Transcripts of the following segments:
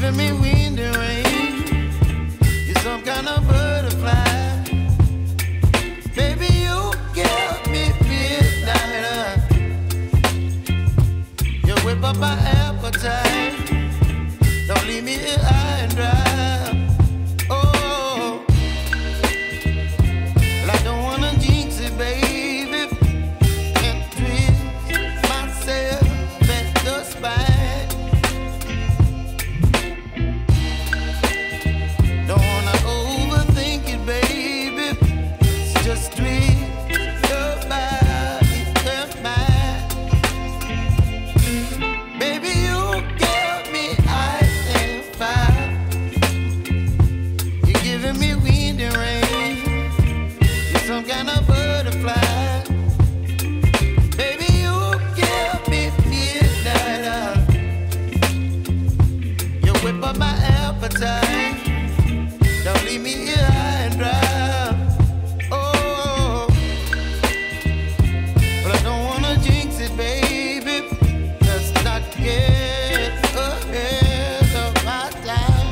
giving me wind and rain. You're some kind of butterfly. Baby, you give me midnight. You whip up my appetite. Don't leave me here high and dry. Oh, well, I don't wanna jinx it, baby, and twist myself at the spine. Don't wanna overthink it, baby. It's just twist your body and mine. Baby, you give me ice and fire. You're giving me wind and rain. You're some kind of butterfly. Baby, you give me midnight. You whip up my appetite. Don't leave me here high and dry. Oh, but I don't wanna jinx it, baby. Let's not get ahead of my time.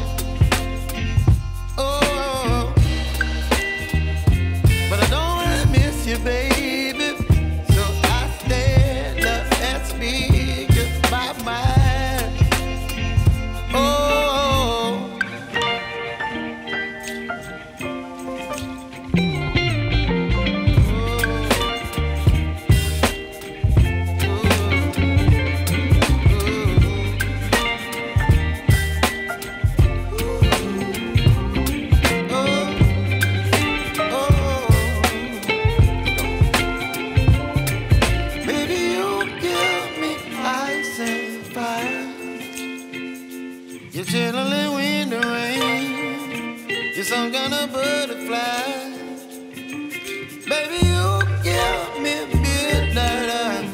Oh, but I don't wanna miss you, baby. So I stand up and speak my mind. Oh. Baby, you give me ice and fire. You're chilling wind and rain. You're some kind of butterfly. Baby, you give me midnight.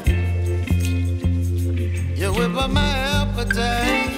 You whip up my appetite.